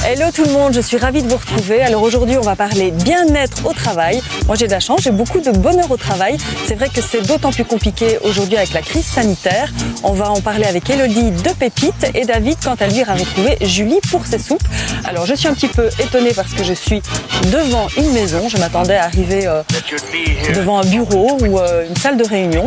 Hello tout le monde, je suis ravie de vous retrouver. Alors aujourd'hui, on va parler bien-être au travail. Moi, j'ai de la chance, j'ai beaucoup de bonheur au travail. C'est vrai que c'est d'autant plus compliqué aujourd'hui avec la crise sanitaire. On va en parler avec Elodie de Pépite et David quant à lui a retrouvé Julie pour ses soupes. Alors je suis un petit peu étonnée parce que je suis devant une maison. Je m'attendais à arriver devant un bureau ou une salle de réunion.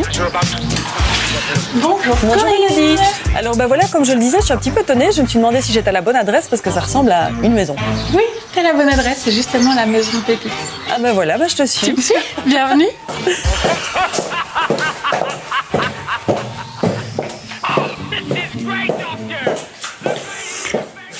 Bonjour Elodie. Alors voilà, comme je le disais, je suis un petit peu étonnée. Je me suis demandé si j'étais à la bonne adresse parce que ça ressemble à une maison. Oui, t'as la bonne adresse, c'est justement la maison Pépite. Ah voilà, je te suis. Tu me suis? Bienvenue.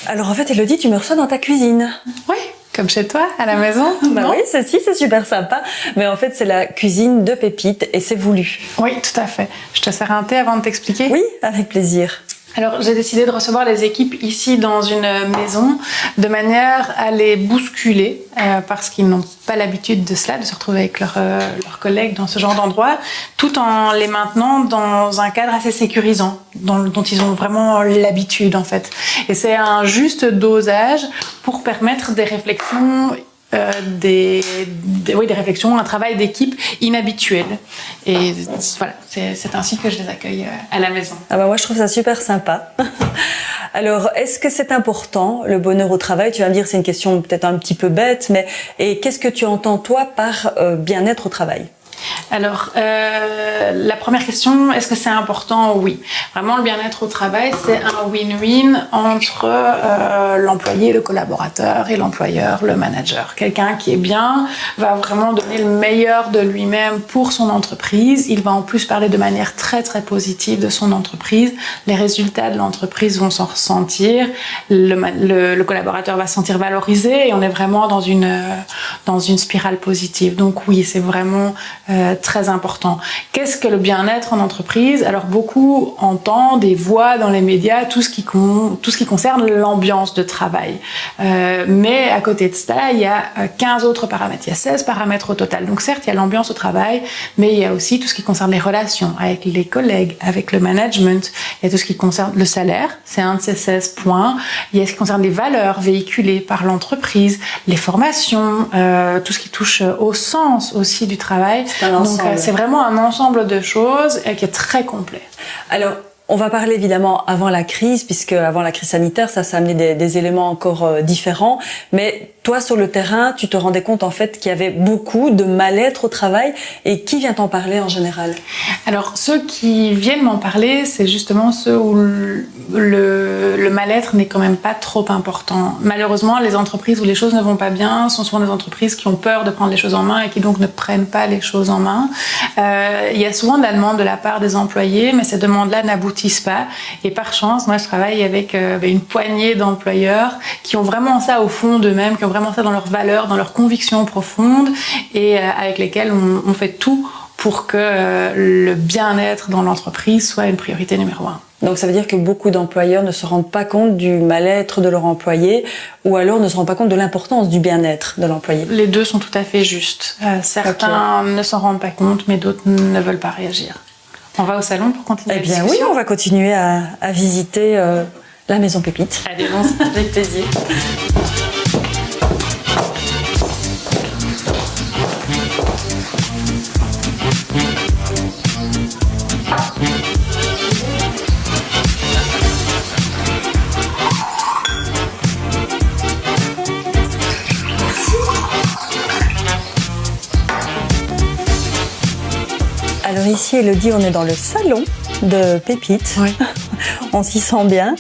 Alors en fait, Elodie, tu me reçois dans ta cuisine. Oui, comme chez toi, à la maison. Oui, c'est super sympa. Mais en fait, c'est la cuisine de Pépite et c'est voulu. Oui, tout à fait. Je te sers un thé avant de t'expliquer? Oui, avec plaisir. Alors, j'ai décidé de recevoir les équipes ici dans une maison de manière à les bousculer parce qu'ils n'ont pas l'habitude de cela, de se retrouver avec leurs collègues dans ce genre d'endroit, tout en les maintenant dans un cadre assez sécurisant, dont ils ont vraiment l'habitude en fait. Et c'est un juste dosage pour permettre des réflexions des réflexions, un travail d'équipe inhabituel. Et voilà, c'est ainsi que je les accueille à la maison. Moi, je trouve ça super sympa. Alors, est-ce que c'est important, le bonheur au travail? Tu vas me dire, c'est une question peut-être un petit peu bête, mais qu'est-ce que tu entends, toi, par bien-être au travail? Alors, la première question, est-ce que c'est important? Oui. Vraiment, le bien-être au travail, c'est un win-win entre l'employé, le collaborateur et l'employeur, le manager. Quelqu'un qui est bien va vraiment donner le meilleur de lui-même pour son entreprise. Il va en plus parler de manière très, très positive de son entreprise. Les résultats de l'entreprise vont s'en ressentir. Le collaborateur va se sentir valorisé et on est vraiment dans une spirale positive. Donc oui, c'est vraiment très important. Qu'est-ce que le bien-être en entreprise? Alors beaucoup entendent et voient dans les médias tout ce qui concerne l'ambiance de travail. Mais à côté de cela, il y a 15 autres paramètres. Il y a 16 paramètres au total. Donc certes, il y a l'ambiance au travail, mais il y a aussi tout ce qui concerne les relations avec les collègues, avec le management. Il y a tout ce qui concerne le salaire, c'est un de ces 16 points. Il y a ce qui concerne les valeurs véhiculées par l'entreprise, les formations, tout ce qui touche au sens aussi du travail. Donc c'est vraiment un ensemble de choses qui est très complet. Alors, on va parler évidemment avant la crise, puisque avant la crise sanitaire, ça a amené des éléments encore différents. Mais toi, sur le terrain, tu te rendais compte en fait qu'il y avait beaucoup de mal-être au travail. Et qui vient t'en parler en général? Alors, ceux qui viennent m'en parler, c'est justement ceux où le mal-être n'est quand même pas trop important. Malheureusement, les entreprises où les choses ne vont pas bien sont souvent des entreprises qui ont peur de prendre les choses en main et qui donc ne prennent pas les choses en main. Il y a souvent de la demande de la part des employés, mais ces demandes-là n'aboutissent pas. Et par chance, moi, je travaille avec une poignée d'employeurs qui ont vraiment ça au fond d'eux-mêmes, qui ont vraiment ça dans leurs valeurs, dans leurs convictions profondes et avec lesquelles on fait tout pour que le bien-être dans l'entreprise soit une priorité numéro 1. Donc ça veut dire que beaucoup d'employeurs ne se rendent pas compte du mal-être de leur employé ou alors ne se rendent pas compte de l'importance du bien-être de l'employé. Les deux sont tout à fait justes. Certains ne s'en rendent pas compte, mais d'autres ne veulent pas réagir. On va au salon pour continuer la discussion? Oui, on va continuer à visiter la maison Pépite. Allez, avec plaisir. Alors ici, Elodie, on est dans le salon de Pépite. Oui. On s'y sent bien.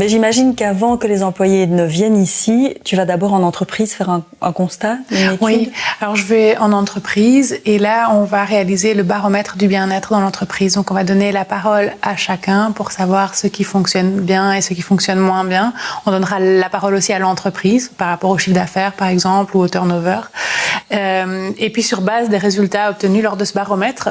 Mais j'imagine qu'avant que les employés ne viennent ici, tu vas d'abord en entreprise faire un constat, une étude? Oui, alors je vais en entreprise et là, on va réaliser le baromètre du bien-être dans l'entreprise. Donc, on va donner la parole à chacun pour savoir ce qui fonctionne bien et ce qui fonctionne moins bien. On donnera la parole aussi à l'entreprise par rapport au chiffre d'affaires, par exemple, ou au turnover. Et puis, sur base des résultats obtenus lors de ce baromètre,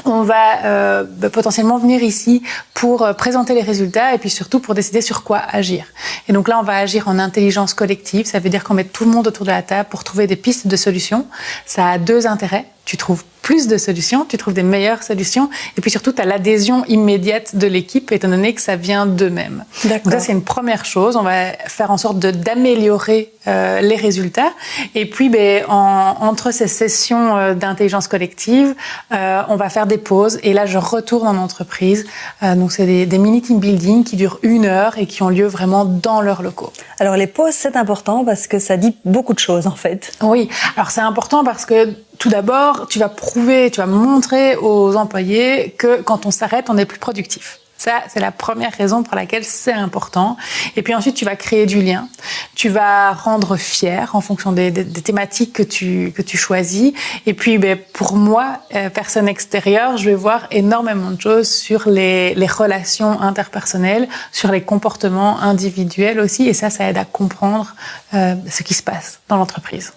on va potentiellement venir ici pour présenter les résultats et puis surtout pour décider sur quoi agir. Et donc là, on va agir en intelligence collective. Ça veut dire qu'on met tout le monde autour de la table pour trouver des pistes de solutions. Ça a deux intérêts. Tu trouves plus de solutions, tu trouves des meilleures solutions, et puis surtout, tu as l'adhésion immédiate de l'équipe, étant donné que ça vient d'eux-mêmes. Donc ça, c'est une première chose. On va faire en sorte d'améliorer les résultats. Et puis, entre ces sessions d'intelligence collective, on va faire des pauses. Et là, je retourne en entreprise. Donc, c'est des mini-team building qui durent 1 heure et qui ont lieu vraiment dans leurs locaux. Alors, les pauses, c'est important parce que ça dit beaucoup de choses, en fait. Oui. Alors, c'est important parce que tout d'abord, tu vas montrer aux employés que quand on s'arrête, on est plus productif. Ça, c'est la première raison pour laquelle c'est important. Et puis ensuite, tu vas créer du lien. Tu vas rendre fier en fonction des thématiques que tu choisis. Et puis, pour moi, personne extérieure, je vais voir énormément de choses sur les relations interpersonnelles, sur les comportements individuels aussi. Et ça aide à comprendre ce qui se passe dans l'entreprise.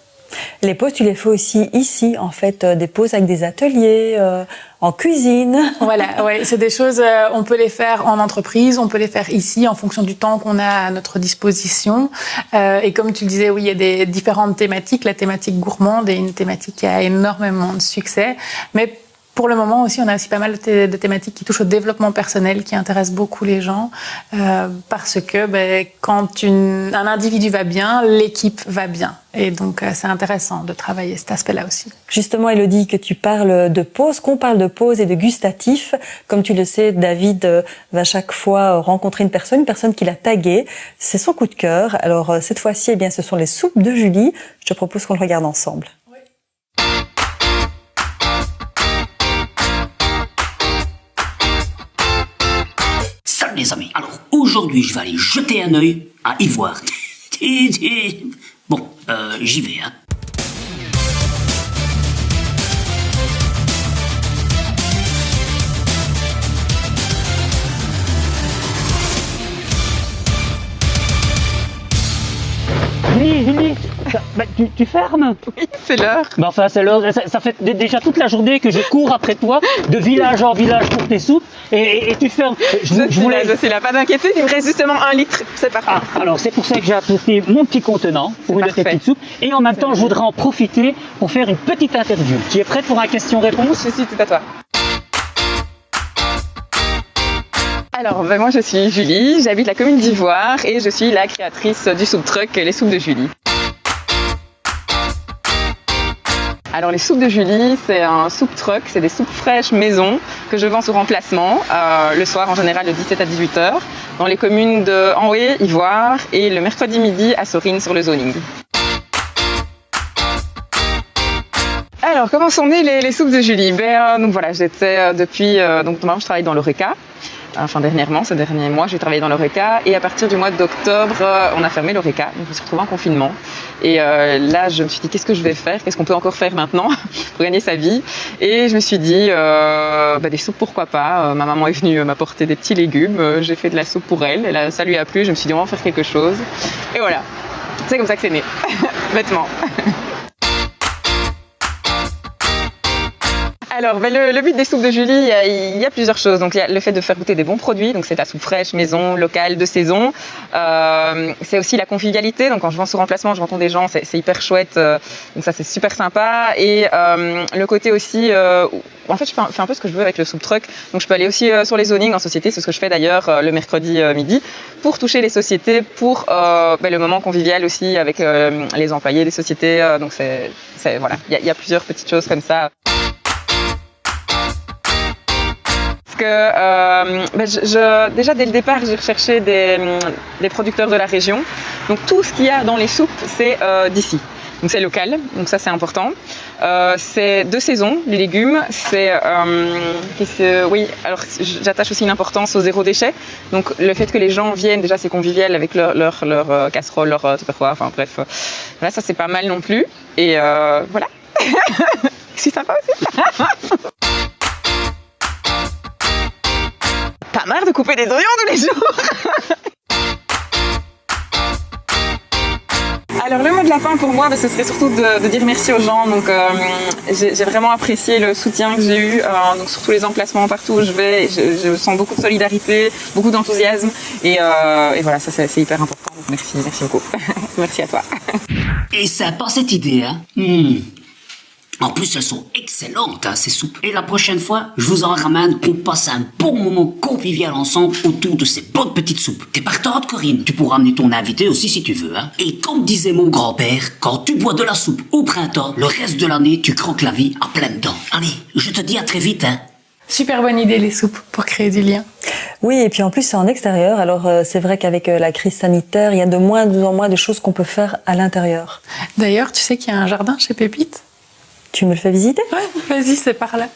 Les pauses, tu les fais aussi ici, en fait, des pauses avec des ateliers, en cuisine. Voilà, ouais, c'est des choses, on peut les faire en entreprise, on peut les faire ici en fonction du temps qu'on a à notre disposition. Et comme tu le disais, oui, il y a des différentes thématiques. La thématique gourmande est une thématique qui a énormément de succès, mais pour le moment aussi, on a aussi pas mal de thématiques qui touchent au développement personnel, qui intéressent beaucoup les gens, parce que quand un individu va bien, l'équipe va bien. Et donc, c'est intéressant de travailler cet aspect-là aussi. Justement, Élodie, que tu parles de pause, qu'on parle de pause et de gustatif. Comme tu le sais, David va chaque fois rencontrer une personne qui l'a tagué. C'est son coup de cœur. Alors, cette fois-ci, ce sont les soupes de Julie. Je te propose qu'on le regarde ensemble. Les amis, alors aujourd'hui je vais aller jeter un œil à Ivoire. Bon, j'y vais, hein. Julie, tu fermes? Oui, c'est l'heure. Enfin, c'est l'heure. Ça fait déjà toute la journée que je cours après toi, de village en village pour tes soupes, et tu fermes. Je suis là, pas d'inquiétude, il me reste justement 1 litre, c'est parfait. Ah, alors c'est pour ça que j'ai apporté mon petit contenant pour une de tes petites soupes, et en même temps, je voudrais en profiter pour faire une petite interview. Tu es prête pour un question-réponse? Je suis tout à toi. Alors, moi je suis Julie, j'habite la commune d'Ivoire et je suis la créatrice du soup truck Les Soupes de Julie. Alors les soupes de Julie, c'est un soup truck, c'est des soupes fraîches maison que je vends sous remplacement le soir en général de 17 à 18 h dans les communes de Anhoué, Ivoire et le mercredi midi à Sorine sur le zoning. Alors comment sont nées les soupes de Julie? Donc voilà, j'étais depuis maintenant je travaille dans l'Horeca. Enfin dernièrement, ces derniers mois, j'ai travaillé dans l'Horeca et à partir du mois d'octobre, on a fermé l'Horeca, donc je me suis retrouvée en confinement. Et là, je me suis dit, qu'est-ce que je vais faire? Qu'est-ce qu'on peut encore faire maintenant pour gagner sa vie? Et je me suis dit, des soupes, pourquoi pas? Ma maman est venue m'apporter des petits légumes, j'ai fait de la soupe pour elle, et là, ça lui a plu, je me suis dit, on va en faire quelque chose. Et voilà, c'est comme ça que c'est né, bêtement. Alors, le but des soupes de Julie, il y a plusieurs choses. Donc, il y a le fait de faire goûter des bons produits. Donc, c'est de la soupe fraîche, maison, locale, de saison. C'est aussi la convivialité. Donc, quand je vends sous remplacement, je rencontre des gens, c'est hyper chouette. Donc, ça, c'est super sympa. Et le côté aussi, en fait, je fais un peu ce que je veux avec le soup truck. Donc, je peux aller aussi sur les zonings en société. C'est ce que je fais d'ailleurs le mercredi midi pour toucher les sociétés, pour le moment convivial aussi avec les employés des sociétés. Donc, voilà, il y a plusieurs petites choses comme ça. Déjà dès le départ, j'ai recherché des producteurs de la région. Donc tout ce qu'il y a dans les soupes, c'est d'ici. Donc c'est local, donc ça c'est important. C'est de saison, les légumes. Oui, alors j'attache aussi une importance au zéro déchet. Donc le fait que les gens viennent, déjà c'est convivial avec leur casserole, leur tupperware, enfin bref. Voilà, ça c'est pas mal non plus. Et voilà. C'est sympa aussi. Pas marre de couper des oignons tous les jours. Alors le mot de la fin pour moi, ce serait surtout de dire merci aux gens. Donc j'ai vraiment apprécié le soutien que j'ai eu, donc sur tous les emplacements partout où je vais. Je sens beaucoup de solidarité, beaucoup d'enthousiasme et voilà, ça c'est hyper important. Donc merci beaucoup. Merci à toi. Et sympa cette idée, hein. En plus, elles sont excellentes, hein, ces soupes. Et la prochaine fois, je vous en ramène qu'on passe un bon moment convivial ensemble autour de ces bonnes petites soupes. T'es partante, Corinne? Tu pourras amener ton invité aussi si tu veux, hein. Et comme disait mon grand-père, quand tu bois de la soupe au printemps, le reste de l'année, tu croques la vie à pleines dents. Allez, je te dis à très vite, hein. Super bonne idée, les soupes, pour créer du lien. Oui, et puis en plus c'est en extérieur. Alors c'est vrai qu'avec la crise sanitaire, il y a de moins en moins de choses qu'on peut faire à l'intérieur. D'ailleurs, tu sais qu'il y a un jardin chez Pépite? Tu me le fais visiter? Ouais, vas-y, c'est par là.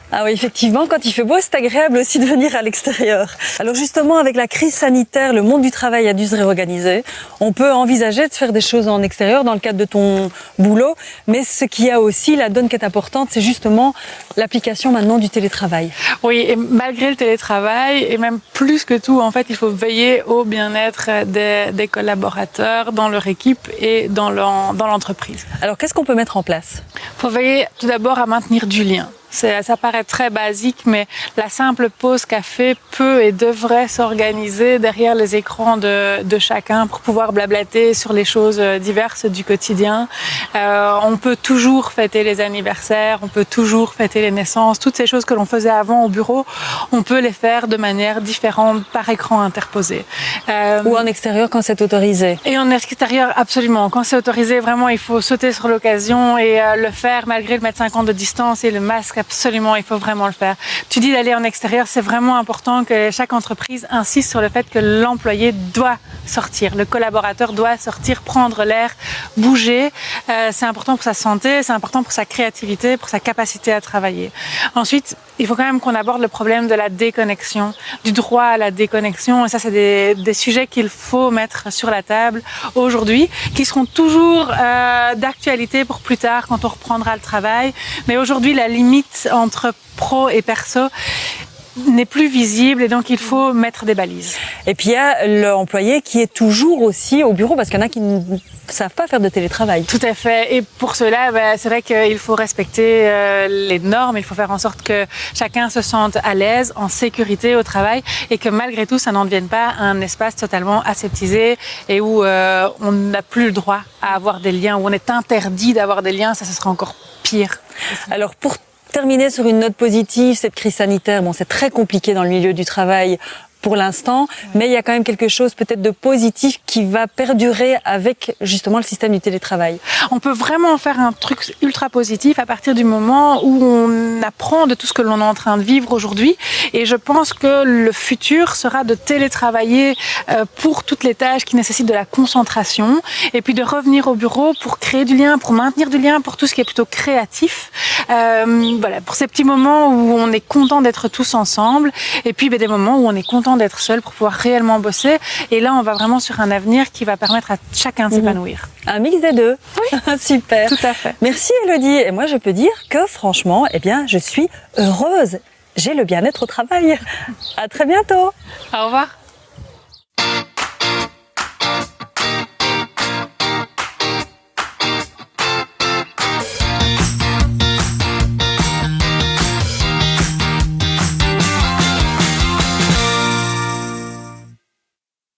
Ah oui, effectivement, quand il fait beau, c'est agréable aussi de venir à l'extérieur. Alors justement, avec la crise sanitaire, le monde du travail a dû se réorganiser. On peut envisager de faire des choses en extérieur dans le cadre de ton boulot, mais ce qui a aussi, la donne qui est importante, c'est justement l'application maintenant du télétravail. Oui, et malgré le télétravail, et même plus que tout, en fait, il faut veiller au bien-être des collaborateurs dans leur équipe et dans l'entreprise. Alors qu'est-ce qu'on peut mettre en place? Il faut veiller tout d'abord à maintenir du lien. Ça paraît très basique, mais la simple pause café peut et devrait s'organiser derrière les écrans de chacun pour pouvoir blablater sur les choses diverses du quotidien. On peut toujours fêter les anniversaires, on peut toujours fêter les naissances, toutes ces choses que l'on faisait avant au bureau, on peut les faire de manière différente par écran interposé. Ou en extérieur quand c'est autorisé. Et en extérieur, absolument. Quand c'est autorisé, vraiment, il faut sauter sur l'occasion et le faire malgré le mètre 50 de distance et le masque. Absolument, il faut vraiment le faire. Tu dis d'aller en extérieur, c'est vraiment important que chaque entreprise insiste sur le fait que l'employé doit sortir, le collaborateur doit sortir, prendre l'air, bouger. C'est important pour sa santé, c'est important pour sa créativité, pour sa capacité à travailler. Ensuite, il faut quand même qu'on aborde le problème de la déconnexion, du droit à la déconnexion. Et ça, c'est des sujets qu'il faut mettre sur la table aujourd'hui, qui seront toujours d'actualité pour plus tard quand on reprendra le travail. Mais aujourd'hui, la limite entre pro et perso n'est plus visible et donc il faut mettre des balises. Et puis il y a l'employé qui est toujours aussi au bureau parce qu'il y en a qui ne savent pas faire de télétravail. Tout à fait. Et pour cela, c'est vrai qu'il faut respecter les normes. Il faut faire en sorte que chacun se sente à l'aise, en sécurité au travail et que malgré tout, ça n'en devienne pas un espace totalement aseptisé et où on n'a plus le droit à avoir des liens, où on est interdit d'avoir des liens. Ça, ce sera encore pire. Alors pour terminer sur une note positive, cette crise sanitaire, bon, c'est très compliqué dans le milieu du travail pour l'instant, mais il y a quand même quelque chose peut-être de positif qui va perdurer avec justement le système du télétravail. On peut vraiment faire un truc ultra positif à partir du moment où on apprend de tout ce que l'on est en train de vivre aujourd'hui. Et je pense que le futur sera de télétravailler pour toutes les tâches qui nécessitent de la concentration et puis de revenir au bureau pour créer du lien, pour maintenir du lien, pour tout ce qui est plutôt créatif. Voilà, pour ces petits moments où on est content d'être tous ensemble et puis des moments où on est content d'être seul pour pouvoir réellement bosser. Et là, on va vraiment sur un avenir qui va permettre à chacun de s'épanouir. Un mix des deux. Oui. Super. Tout à fait. Merci Elodie. Et moi, je peux dire que franchement, eh bien, je suis heureuse. J'ai le bien-être au travail. À très bientôt. Au revoir.